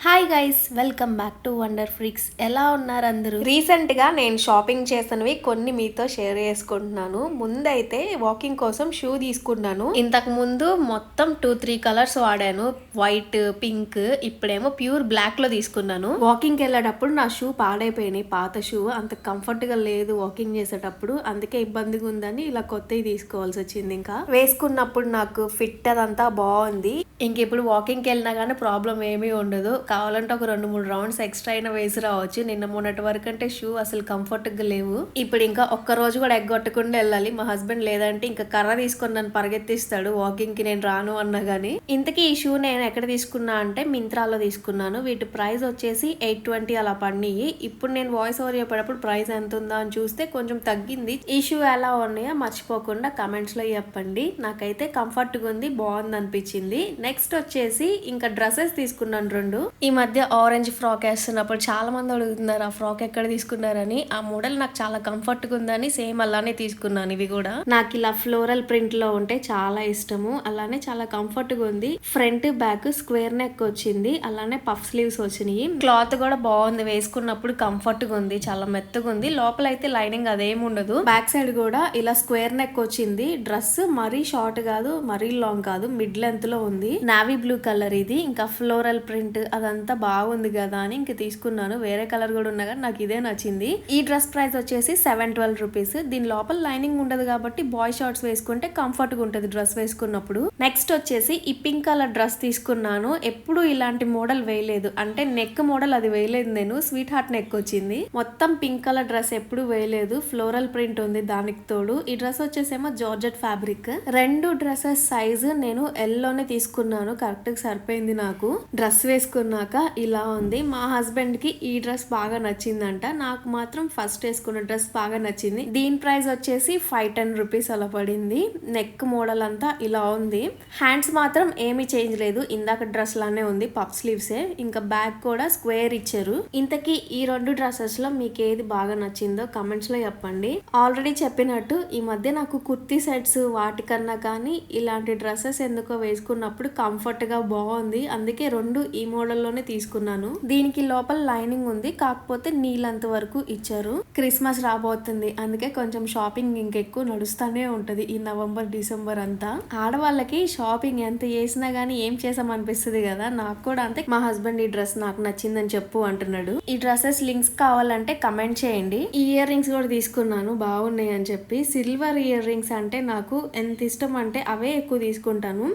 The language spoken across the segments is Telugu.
Hi guys, welcome back to wonder freaks. ఎలా ఉన్నారు అందరూ? రీసెంట్గా నేను షాపింగ్ చేసినవి కొన్ని మీతో షేర్ చేసుకుంటున్నాను. ముందైతే వాకింగ్ కోసం షూ తీసుకున్నాను. ఇంతకు ముందు మొత్తం 2-3 కలర్స్ వాడాను, వైట్, పింక్. ఇప్పుడేమో ప్యూర్ బ్లాక్ లో తీసుకున్నాను. వాకింగ్కి వెళ్ళేటప్పుడు నా షూ పాడైపోయినాయి, పాత షూ అంత కంఫర్ట్గా లేదు వాకింగ్ చేసేటప్పుడు, అందుకే ఇబ్బందిగా ఉందని ఇలా కొత్తవి తీసుకోవాల్సి వచ్చింది. ఇంకా వేసుకున్నప్పుడు నాకు ఫిట్ అదంతా బాగుంది. ఇంక ఇప్పుడు వాకింగ్కి వెళ్ళినా కానీ ప్రాబ్లం ఏమీ ఉండదు. కావాలంటే ఒక 2-3 రౌండ్స్ ఎక్స్ట్రా అయినా వేసి రావచ్చు. నిన్న మొన్నటి వరకు అంటే షూ అసలు కంఫర్ట్గా లేవు. ఇప్పుడు ఇంకా ఒక్క రోజు కూడా ఎగ్గొట్టకుండా వెళ్ళాలి. మా హస్బెండ్ లేదంటే ఇంకా కర్ర తీసుకొని నన్ను పరిగెత్తిస్తాడు వాకింగ్ కి నేను రాను అన్నా గానీ. ఇంతకీ ఈ షూ నేను ఎక్కడ తీసుకున్నా అంటే మింత్రాలో తీసుకున్నాను. వీటి ప్రైస్ వచ్చేసి 820 అలా పడినాయి. ఇప్పుడు నేను వాయిస్ ఓవర్ చెప్పేటప్పుడు ప్రైస్ ఎంత ఉందా అని చూస్తే కొంచెం తగ్గింది. ఈ షూ ఎలా ఉన్నాయో మర్చిపోకుండా కమెంట్స్ లో చెప్పండి. నాకైతే కంఫర్ట్ గా ఉంది, బాగుంది అనిపించింది. నెక్స్ట్ వచ్చేసి ఇంకా డ్రెస్సెస్ తీసుకున్నాను 2. ఈ మధ్య ఆరెంజ్ ఫ్రాక్ వేస్తున్నప్పుడు చాలా మంది అడుగుతున్నారు ఆ ఫ్రాక్ ఎక్కడ తీసుకున్నారని. ఆ మోడల్ నాకు చాలా కంఫర్ట్ గా ఉందని సేమ్ అలానే తీసుకున్నాను. ఇవి కూడా నాకు ఇలా ఫ్లోరల్ ప్రింట్ లో ఉంటే చాలా ఇష్టము. అలానే చాలా కంఫర్ట్ గా ఉంది. ఫ్రంట్ బ్యాక్ స్క్వేర్ నెక్ వచ్చింది, అలానే పఫ్ స్లీవ్స్ వచ్చినాయి. క్లాత్ కూడా బాగుంది, వేసుకున్నప్పుడు కంఫర్ట్ గా ఉంది, చాలా మెత్తగా ఉంది. లోపల అయితే లైనింగ్ అదేం ఉండదు. బ్యాక్ సైడ్ కూడా ఇలా స్క్వేర్ నెక్ వచ్చింది. డ్రెస్ మరీ షార్ట్ కాదు, మరీ లాంగ్ కాదు, మిడ్ లెంత్ లో ఉంది. నావీ బ్లూ కలర్ ఇది. ఇంకా ఫ్లోరల్ ప్రింట్ అదంతా బాగుంది కదా అని ఇంక తీసుకున్నాను. వేరే కలర్ కూడా ఉన్నా కానీ నాకు ఇదే నచ్చింది. ఈ డ్రెస్ ప్రైస్ వచ్చేసి 712 రూపీస్. దీని లోపల లైనింగ్ ఉండదు కాబట్టి బాయ్ షార్ట్స్ వేసుకుంటే కంఫర్ట్ గా ఉంటుంది డ్రెస్ వేసుకున్నప్పుడు. నెక్స్ట్ వచ్చేసి ఈ పింక్ కలర్ డ్రెస్ తీసుకున్నాను. ఎప్పుడు ఇలాంటి మోడల్ వేయలేదు, అంటే నెక్ మోడల్ అది వేయలేదు నేను. స్వీట్ హార్ట్ నెక్ వచ్చింది. మొత్తం పింక్ కలర్ డ్రెస్ ఎప్పుడు వేయలేదు. ఫ్లోరల్ ప్రింట్ ఉంది దానికి తోడు. ఈ డ్రెస్ వచ్చేసేమో జార్జెట్ ఫ్యాబ్రిక్. 2 డ్రెస్సెస్ సైజు నేను ఎల్లోనే తీసుకున్నాను, కరెక్ట్ గా సరిపోయింది నాకు. డ్రెస్ వేసుకున్నాక ఇలా ఉంది. మా హస్బెండ్ కి ఈ డ్రెస్ బాగా నచ్చిందంట, నాకు మాత్రం ఫస్ట్ వేసుకున్న డ్రెస్ బాగా నచ్చింది. దీని ప్రైస్ వచ్చేసి 510 రూపీస్ అలా పడింది. నెక్ మోడల్ అంతా ఇలా ఉంది. హ్యాండ్స్ మాత్రం ఏమీ చేంజ్ లేదు, ఇందాక డ్రెస్ లానే ఉంది, పఫ్ స్లీవ్సే. ఇంకా బ్యాక్ కూడా స్క్వేర్ ఇచ్చారు. ఇంతకీ ఈ 2 డ్రెస్సెస్ లో మీకు ఏది బాగా నచ్చిందో కమెంట్స్ లో చెప్పండి. ఆల్రెడీ చెప్పినట్టు ఈ మధ్య నాకు కుర్తీ సెట్స్ వాటికన్నా కానీ ఇలాంటి డ్రెస్సెస్ ఎందుకో వేసుకున్నప్పుడు కంఫర్ట్ గా బాగుంది. అందుకే 2 ఈ మోడల్ లోనే తీసుకున్నాను. దీనికి లోపల లైనింగ్ ఉంది, కాకపోతే నీళ్ళంత వరకు ఇచ్చారు. క్రిస్మస్ రాబోతుంది, అందుకే కొంచెం షాపింగ్ ఇంకెక్కువ నడుస్తూనే ఉంటది ఈ నవంబర్ డిసెంబర్ అంతా. ఆడవాళ్ళకి షాపింగ్ ఎంత చేసినా గానీ ఏం చేసాం అనిపిస్తుంది కదా. నాకు కూడా అంతే. మా హస్బెండ్ ఈ డ్రెస్ నాకు నచ్చిందని చెప్పు అంటున్నాడు. ఈ డ్రెస్సెస్ లింక్స్ కావాలంటే కమెంట్ చేయండి. ఈ ఇయర్ రింగ్స్ కూడా తీసుకున్నాను, బాగున్నాయి అని చెప్పి. సిల్వర్ ఇయర్ రింగ్స్ అంటే నాకు ఎంత ఇష్టం అంటే అవే ఎక్కువ తీసుకుంటాను.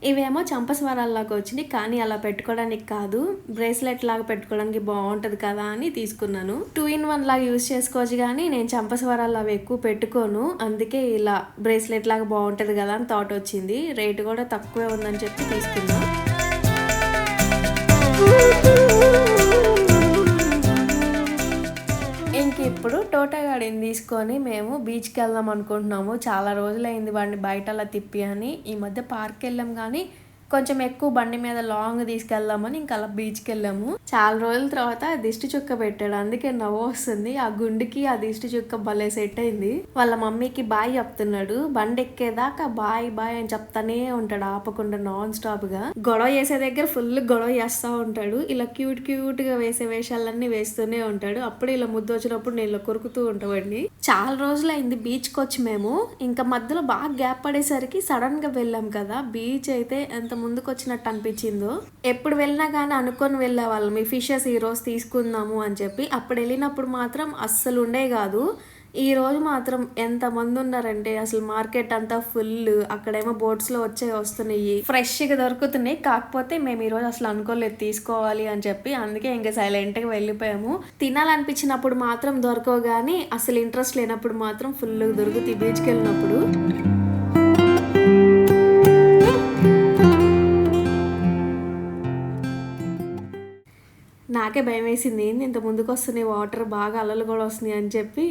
ఇవేమో చంపస్వరాల్లాగా వచ్చినాయి, కానీ అలా పెట్టుకోవడానికి కాదు, బ్రేస్లెట్ లాగా పెట్టుకోవడానికి బాగుంటది కదా అని తీసుకున్నాను. 2-in-1 లాగా యూజ్ చేసుకోవచ్చు, కానీ నేను చంపస్వరాలు అవి ఎక్కువ పెట్టుకోను, అందుకే ఇలా బ్రేస్లెట్ లాగా బాగుంటది కదా అని థాట్ వచ్చింది. రేటు కూడా తక్కువే ఉందని చెప్పి తీసుకున్నా. ఇప్పుడు టోటాగాడిని తీసుకొని మేము బీచ్కి వెళ్దాం అనుకుంటున్నాము. చాలా రోజులైంది వాడిని బయట అలా తిప్పి అని. ఈ మధ్య పార్క్ వెళ్ళాం, కానీ కొంచెం ఎక్కువ బండి మీద లాంగ్ తీసుకెళ్దామని ఇంకా అలా బీచ్కి వెళ్ళాము. చాలా రోజుల తర్వాత దిష్టి చుక్క పెట్టాడు, అందుకే నవ్వు వస్తుంది. ఆ గుండెకి ఆ దిష్టి చుక్క భలే సెట్ అయింది. వాళ్ళ మమ్మీకి బాయ్ చెప్తున్నాడు. బండి ఎక్కేదాకా బాయ్ బాయ్ అని చెప్తానే ఉంటాడు ఆపకుండా, నాన్ స్టాప్ గా. గొడవ చేసే దగ్గర ఫుల్ గొడవ చేస్తూ ఉంటాడు. ఇలా క్యూట్ క్యూట్ గా వేసే వేషాలన్నీ వేస్తూనే ఉంటాడు. అప్పుడు ఇలా ముద్దు వచ్చినప్పుడు నేను ఇలా కొరుకుతూ ఉంటావాడిని. చాలా రోజులైంది బీచ్కి వచ్చి మేము. ఇంకా మధ్యలో బాగా గ్యాప్ పడేసరికి సడన్ గా వెళ్ళాం కదా. బీచ్ అయితే ఎంత ముందుకు వచ్చినట్టు అనిపించిందో. ఎప్పుడు వెళ్ళినా కానీ అనుకొని వెళ్ళే వాళ్ళం ఈ ఫిషెస్ ఈ రోజు తీసుకుందాము అని చెప్పి. అప్పుడు వెళ్ళినప్పుడు మాత్రం అస్సలు ఉండే కాదు. ఈ రోజు మాత్రం ఎంత మంది ఉన్నారంటే అసలు మార్కెట్ అంతా ఫుల్. అక్కడేమో బోట్స్ లో వస్తున్నాయి, ఫ్రెష్ గా దొరుకుతున్నాయి. కాకపోతే మేము ఈ రోజు అసలు అనుకోలేదు తీసుకోవాలి అని చెప్పి, అందుకే ఇంకా సైలెంట్ గా వెళ్ళిపోయాము. తినాలనిపించినప్పుడు మాత్రం దొరకవు, కానీ అసలు ఇంట్రెస్ట్ లేనప్పుడు మాత్రం ఫుల్ దొరుకుతాయి బీచ్కి వెళ్ళినప్పుడు. నాకే భయం వేసింది, ఏంది ఇంత ముందుకు వస్తున్నాయి వాటర్, బాగా అలలు కూడా వస్తున్నాయి అని చెప్పి.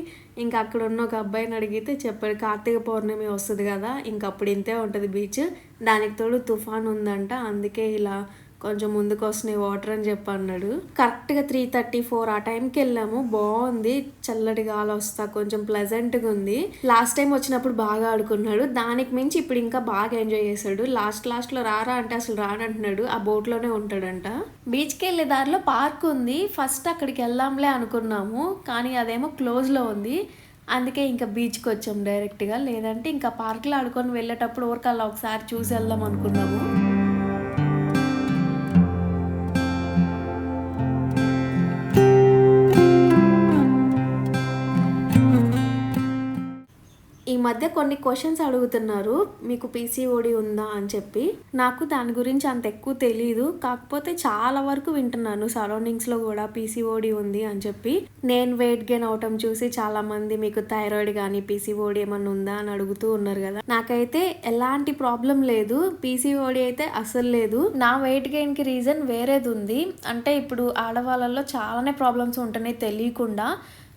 ఇంకా అక్కడ ఉన్న ఒక అబ్బాయిని అడిగితే చెప్పాడు కార్తీక పౌర్ణమి వస్తుంది కదా, ఇంక అప్పుడు ఇంతే ఉంటుంది బీచ్, దానికి తోడు తుఫాన్ ఉందంట, అందుకే ఇలా కొంచెం ముందుకు వస్తున్నాయి వాటర్ అని చెప్పి అన్నాడు. కరెక్ట్గా 3:34 ఆ టైంకి వెళ్ళాము. బాగుంది, చల్లటి గాలి వస్తా కొంచెం ప్లెజెంట్గా ఉంది. లాస్ట్ టైం వచ్చినప్పుడు బాగా ఆడుకున్నాడు, దానికి మించి ఇప్పుడు ఇంకా బాగా ఎంజాయ్ చేశాడు. లాస్ట్లో రారా అంటే అసలు రానంటున్నాడు, ఆ బోట్లోనే ఉంటాడంట. బీచ్కి వెళ్ళే దారిలో పార్క్ ఉంది, ఫస్ట్ అక్కడికి వెళ్దాంలే అనుకున్నాము కానీ అదేమో క్లోజ్లో ఉంది. అందుకే ఇంకా బీచ్కి వచ్చాం డైరెక్ట్గా, లేదంటే ఇంకా పార్క్లో ఆడుకొని వెళ్ళేటప్పుడు ఊరికల్లా ఒకసారి చూసి వెళ్దాం అనుకున్నాము. ఈ మధ్య కొన్ని క్వశ్చన్స్ అడుగుతున్నారు, మీకు పీసీఓడి ఉందా అని చెప్పి. నాకు దాని గురించి అంత ఎక్కువ తెలీదు, కాకపోతే చాలా వరకు వింటున్నాను సరౌండింగ్స్లో కూడా పీసీఓడి ఉంది అని చెప్పి. నేను వెయిట్ గెయిన్ అవటం చూసి చాలా మంది మీకు థైరాయిడ్ కానీ పీసీఓడి ఏమన్నా ఉందా అని అడుగుతూ ఉన్నారు కదా. నాకైతే ఎలాంటి ప్రాబ్లం లేదు, పీసీఓడి అయితే అసలు లేదు. నా వెయిట్ గెయిన్కి రీజన్ వేరేది ఉంది. అంటే ఇప్పుడు ఆడవాళ్ళలో చాలానే ప్రాబ్లమ్స్ ఉంటున్నాయి తెలియకుండా.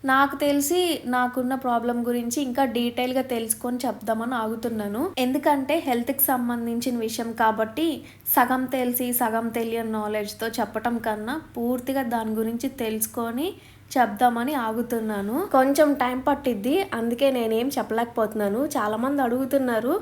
నాకు తెలిసి నాకున్న ప్రాబ్లం గురించి ఇంకా డీటెయిల్గా తెలుసుకొని చెప్దామని ఆగుతున్నాను. ఎందుకంటే హెల్త్కి సంబంధించిన విషయం కాబట్టి సగం తెలిసి సగం తెలియని నాలెడ్జ్తో చెప్పటం కన్నా పూర్తిగా దాని గురించి తెలుసుకొని చెప్దామని ఆగుతున్నాను. కొంచెం టైం పట్టిద్ది, అందుకే నేనేం చెప్పలేకపోతున్నాను. చాలామంది అడుగుతున్నారు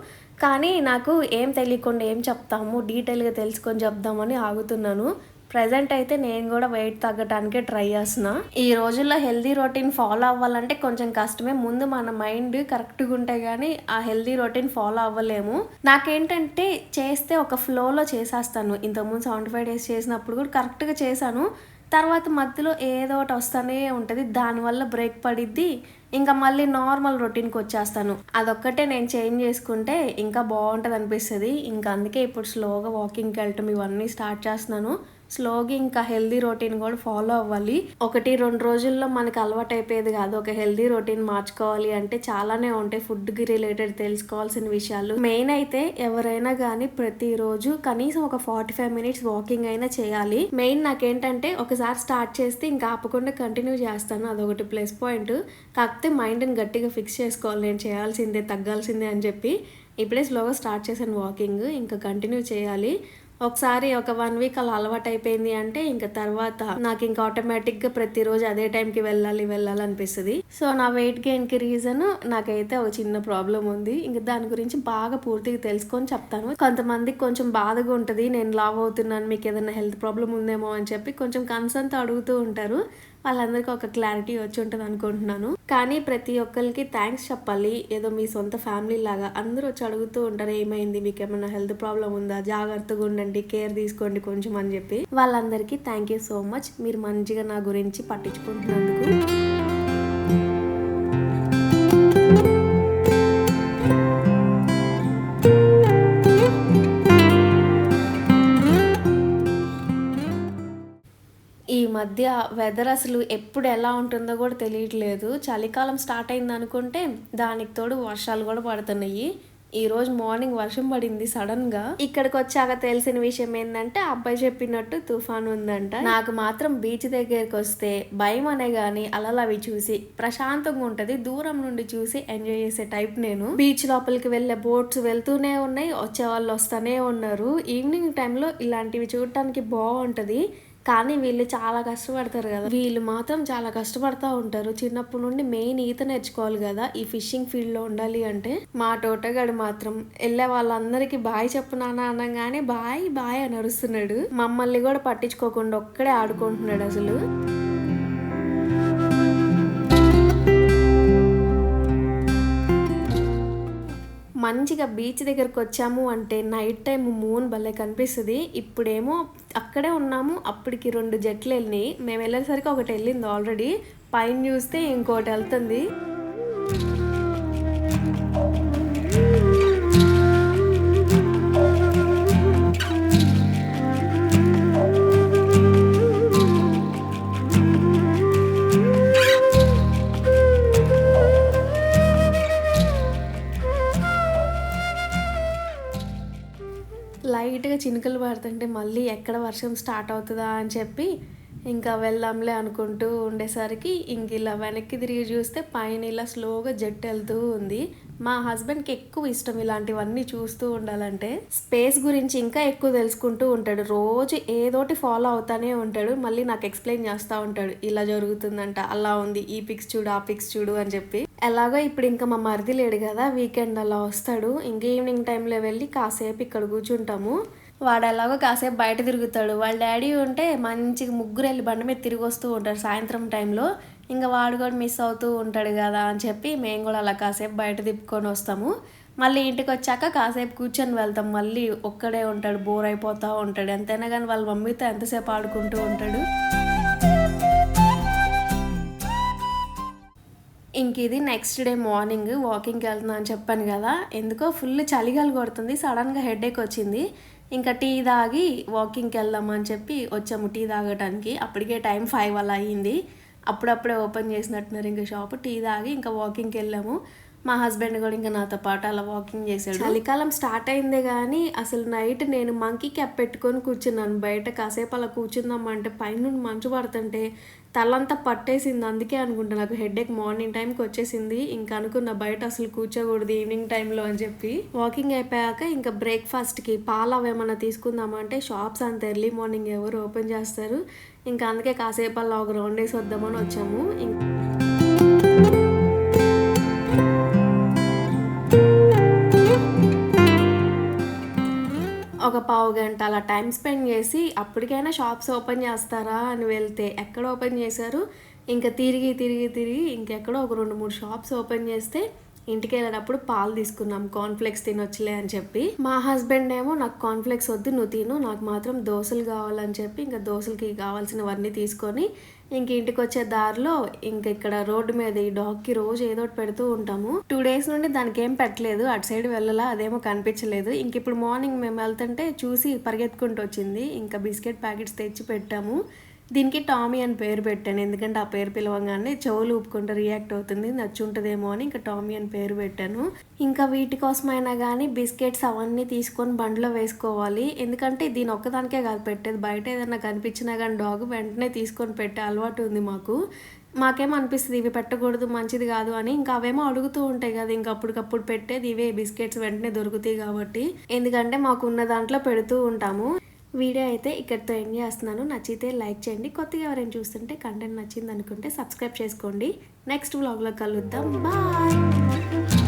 కానీ నాకు ఏం తెలియకుండా ఏం చెప్తాము, డీటెయిల్గా తెలుసుకొని చెప్దామని ఆగుతున్నాను. ప్రజెంట్ అయితే నేను కూడా వెయిట్ తగ్గటానికే ట్రై చేస్తున్నా. ఈ రోజుల్లో హెల్దీ రొటీన్ ఫాలో అవ్వాలంటే కొంచెం కష్టమే. ముందు మన మైండ్ కరెక్ట్గా ఉంటే కానీ ఆ హెల్దీ రొటీన్ ఫాలో అవ్వలేము. నాకేంటంటే చేస్తే ఒక ఫ్లోలో చేసేస్తాను. ఇంతకుముందు 75 days చేసినప్పుడు కూడా కరెక్ట్గా చేశాను, తర్వాత మధ్యలో ఏదో ఒకటి వస్తూనే ఉంటుంది, దానివల్ల బ్రేక్ పడిద్ది, ఇంకా మళ్ళీ నార్మల్ రొటీన్కి వచ్చేస్తాను. అదొక్కటే నేను చేంజ్ చేసుకుంటే ఇంకా బాగుంటుంది అనిపిస్తుంది. ఇంకా అందుకే ఇప్పుడు స్లోగా వాకింగ్కి వెళ్ళటం ఇవన్నీ స్టార్ట్ చేస్తున్నాను. స్లోగా ఇంకా హెల్దీ రొటీన్ కూడా ఫాలో అవ్వాలి. 1-2 రోజుల్లో మనకు అలవాటు అయిపోయేది కాదు. ఒక హెల్దీ రొటీన్ మార్చుకోవాలి అంటే చాలానే ఉంటాయి ఫుడ్కి రిలేటెడ్ తెలుసుకోవాల్సిన విషయాలు. మెయిన్ అయితే ఎవరైనా కానీ ప్రతిరోజు కనీసం ఒక 45 minutes వాకింగ్ అయినా చేయాలి. మెయిన్ నాకేంటంటే ఒకసారి స్టార్ట్ చేస్తే ఇంకా ఆపకుండా కంటిన్యూ చేస్తాను, అదొకటి ప్లస్ పాయింట్. కాకపోతే మైండ్ని గట్టిగా ఫిక్స్ చేసుకోవాలి, నేను చేయాల్సిందే తగ్గాల్సిందే అని చెప్పి. ఇప్పుడే స్లోగా స్టార్ట్ చేశాను వాకింగ్, ఇంకా కంటిన్యూ చేయాలి. ఒకసారి ఒక 1 week అలా అలవాటు అయిపోయింది అంటే ఇంకా తర్వాత నాకు ఇంకా ఆటోమేటిక్గా ప్రతిరోజు అదే టైంకి వెళ్ళాలి అనిపిస్తుంది. సో నా వెయిట్ గెయిన్కి రీజన్ నాకైతే ఒక చిన్న ప్రాబ్లం ఉంది. ఇంకా దాని గురించి బాగా పూర్తిగా తెలుసుకొని చెప్తాను. కొంతమందికి కొంచెం బాధగా ఉంటుంది, నేను లావ్ అవుతున్నాను, మీకు ఏదైనా హెల్త్ ప్రాబ్లం ఉందేమో అని చెప్పి కొంచెం కన్సర్న్తో అడుగుతూ ఉంటారు. వాళ్ళందరికీ ఒక క్లారిటీ వచ్చి ఉంటుంది అనుకుంటున్నాను. కానీ ప్రతి ఒక్కరికి థ్యాంక్స్ చెప్పాలి, ఏదో మీ సొంత ఫ్యామిలీ లాగా అందరూ వచ్చి అడుగుతూ ఉంటారు, ఏమైంది, మీకు ఏమైనా హెల్త్ ప్రాబ్లం ఉందా, జాగ్రత్తగా ఉండండి, కేర్ తీసుకోండి కొంచెం అని చెప్పి. వాళ్ళందరికీ థ్యాంక్ యూ సో మచ్, మీరు మంచిగా నా గురించి పట్టించుకుంటున్నందుకు. ఈ మధ్య వెదర్ అసలు ఎప్పుడు ఎలా ఉంటుందో కూడా తెలియట్లేదు. చలికాలం స్టార్ట్ అయింది అనుకుంటే దానికి తోడు వర్షాలు కూడా పడుతున్నాయి. ఈ రోజు మార్నింగ్ వర్షం పడింది సడన్ గా. ఇక్కడికి వచ్చాక తెలిసిన విషయం ఏంటంటే అబ్బాయి చెప్పినట్టు తుఫాన్ ఉందంట. నాకు మాత్రం బీచ్ దగ్గరికి వస్తే భయం అనే గానీ అలలు అవి చూసి ప్రశాంతంగా ఉంటది, దూరం నుండి చూసి ఎంజాయ్ చేసే టైప్ నేను. బీచ్ లోపలికి వెళ్ళే బోట్స్ వెళ్తూనే ఉన్నాయి, వచ్చే వాళ్ళు వస్తూనే ఉన్నారు. ఈవినింగ్ టైంలో ఇలాంటివి చూడటానికి బాగుంటది. కానీ వీళ్ళు చాలా కష్టపడతారు కదా, వీళ్ళు మాత్రం చాలా కష్టపడతా ఉంటారు. చిన్నప్పటి నుండి మెయిన్ ఈత నేర్చుకోవాలి కదా ఈ ఫిషింగ్ ఫీల్డ్లో ఉండాలి అంటే. మా తోటగాడు మాత్రం వెళ్ళే వాళ్ళందరికీ బాయ్ చెప్పు నాన్న అనగానే బాయ్ బాయ్ అని అరుస్తున్నాడు. మమ్మల్ని కూడా పట్టించుకోకుండా ఒక్కడే ఆడుకుంటున్నాడు అసలు. మంచిగా బీచ్ దగ్గరకు వచ్చాము అంటే నైట్ టైం మూన్ భలే కనిపిస్తుంది. ఇప్పుడేమో అక్కడే ఉన్నాము, అప్పటికి 2 జట్లు వెళ్ళినాయి. మేము వెళ్ళేసరికి ఒకటి వెళ్ళింది ఆల్రెడీ, పైన చూస్తే ఇంకోటి వెళ్తుంది. లైట్గా చినుకలు పడుతుంటే మళ్ళీ ఎక్కడ వర్షం స్టార్ట్ అవుతుందా అని చెప్పి ఇంకా వెళ్దాంలే అనుకుంటూ ఉండేసరికి ఇంక ఇలా వెనక్కి తిరిగి చూస్తే పైన ఇలా స్లోగా జెట్ వెళ్తూ ఉంది. మా హస్బెండ్కి ఎక్కువ ఇష్టం ఇలాంటివన్నీ చూస్తూ ఉండాలంటే. స్పేస్ గురించి ఇంకా ఎక్కువ తెలుసుకుంటూ ఉంటాడు. రోజు ఏదోటి ఫాలో అవుతానే ఉంటాడు. మళ్ళీ నాకు ఎక్స్ప్లెయిన్ చేస్తూ ఉంటాడు, ఇలా జరుగుతుందంట, అలా ఉంది, ఈ పిక్స్ చూడు, ఆ పిక్స్ చూడు అని చెప్పి. ఎలాగో ఇప్పుడు ఇంకా మా మరిది లేడు కదా, వీకెండ్ అలా వస్తాడు. ఇంక ఈవినింగ్ టైంలో వెళ్ళి కాసేపు ఇక్కడ కూర్చుంటాము. వాడు ఎలాగో కాసేపు బయట తిరుగుతాడు. వాళ్ళ డాడీ ఉంటే మంచిగా ముగ్గురు వెళ్ళి బండి మీద తిరిగి వస్తూ ఉంటారు సాయంత్రం టైంలో. ఇంకా వాడు కూడా మిస్ అవుతూ ఉంటాడు కదా అని చెప్పి మేము కూడా అలా కాసేపు బయట తిప్పుకొని వస్తాము. మళ్ళీ ఇంటికి వచ్చాక కాసేపు కూర్చొని వెళ్తాం. మళ్ళీ ఒక్కడే ఉంటాడు, బోర్ అయిపోతూ ఉంటాడు. ఎంతైనా కానీ వాళ్ళ మమ్మీతో ఎంతసేపు ఆడుకుంటూ ఉంటాడు. ఇంక ఇది నెక్స్ట్ డే మార్నింగ్ వాకింగ్కి వెళ్తున్నా అని చెప్పాను కదా, ఎందుకో ఫుల్ చలిగాలి కొడుతుంది, సడన్గా హెడేక్ వచ్చింది. ఇంకా టీ తాగి వాకింగ్కి వెళ్దామని చెప్పి వచ్చాము టీ తాగడానికి. అప్పటికే టైం 5 అలా అయ్యింది. అప్పుడప్పుడే ఓపెన్ చేసినట్టున్నారు ఇంకా షాప్. టీ తాగి ఇంకా వాకింగ్కి వెళ్ళాము. మా హస్బెండ్ కూడా ఇంకా నాతో పాటు అలా వాకింగ్ చేశాడు. చలికాలం స్టార్ట్ అయిందే కానీ అసలు నైట్ నేను మంకీ క్యాప్ పెట్టుకొని కూర్చున్నాను బయట. కాసేపు అలా కూర్చుందామంటే పైన మంచు పడుతుంటే తలంతా పట్టేసింది. అందుకే అనుకుంటా నాకు హెడేక్ మార్నింగ్ టైంకి వచ్చేసింది. ఇంకా అనుకున్న బయట అసలు కూర్చోకూడదు ఈవినింగ్ టైంలో అని చెప్పి. వాకింగ్ అయిపోయాక ఇంకా బ్రేక్ఫాస్ట్కి పాలు అవేమన్నా తీసుకుందామంటే షాప్స్ అంత ఎర్లీ మార్నింగ్ ఎవరు ఓపెన్ చేస్తారు. ఇంకా అందుకే కాసేపు అలా ఒక రౌండ్ వేసి వద్దామని వచ్చాము. ఒక పావు గంట అలా టైం స్పెండ్ చేసి అప్పటికైనా షాప్స్ ఓపెన్ చేస్తారా అని వెళ్తే ఎక్కడ ఓపెన్ చేశారు. ఇంకా తిరిగి ఇంకెక్కడో ఒక 2-3 షాప్స్ ఓపెన్ చేస్తే ఇంటికి వెళ్ళేటప్పుడు పాలు తీసుకున్నాం, కార్న్ఫ్లెక్స్ తినొచ్చులే అని చెప్పి. మా హస్బెండ్ ఏమో నాకు కార్న్ఫ్లెక్స్ వద్దు, నువ్వు తిను, నాకు మాత్రం దోశలు కావాలని చెప్పి ఇంకా దోశలకి కావాల్సినవన్నీ తీసుకొని ఇంక ఇంటికి వచ్చే దారిలో ఇంక ఇక్కడ రోడ్డు మీద ఈ డాగ్కి రోజు ఏదో ఒకటి పెడుతూ ఉంటాము. 2 days నుండి దానికి ఏం పెట్టలేదు, అటు సైడ్ వెళ్ళలా, అదేమో కనిపించలేదు. ఇంక ఇప్పుడు మార్నింగ్ మేము వెళ్తుంటే చూసి పరిగెత్తుకుంటూ వచ్చింది. ఇంకా బిస్కెట్ ప్యాకెట్స్ తెచ్చి పెట్టాము. దీనికి టామీ అని పేరు పెట్టాను, ఎందుకంటే ఆ పేరు పిలవగానే చెవులు ఊపుకుంటూ రియాక్ట్ అవుతుంది, నచ్చుంటుందేమో అని ఇంకా టామీ అని పేరు పెట్టాను. ఇంకా వీటి కోసమైనా కానీ బిస్కెట్స్ అవన్నీ తీసుకొని బండిలో వేసుకోవాలి. ఎందుకంటే దీని ఒక్కదానికే కాదు పెట్టేది, బయట ఏదైనా కనిపించినా కానీ డాగ్ వెంటనే తీసుకొని పెట్టే అలవాటు ఉంది మాకు. మాకేమో అనిపిస్తుంది ఇవి పెట్టకూడదు, మంచిది కాదు అని. ఇంకా అవేమో అడుగుతూ ఉంటాయి కదా, ఇంకా అప్పటికప్పుడు పెట్టేది ఇవే బిస్కెట్స్ వెంటనే దొరుకుతాయి కాబట్టి. ఎందుకంటే మాకు ఉన్న దాంట్లో పెడుతూ ఉంటాము. వీడియో అయితే ఇక్కడితో ఎండ్ చేస్తున్నాను. నచ్చితే లైక్ చేయండి. కొత్తగా ఎవరైనా చూస్తుంటే కంటెంట్ నచ్చింది అనుకుంటే సబ్స్క్రైబ్ చేసుకోండి. నెక్స్ట్ వ్లాగ్లో కలుద్దాం. బాయ్.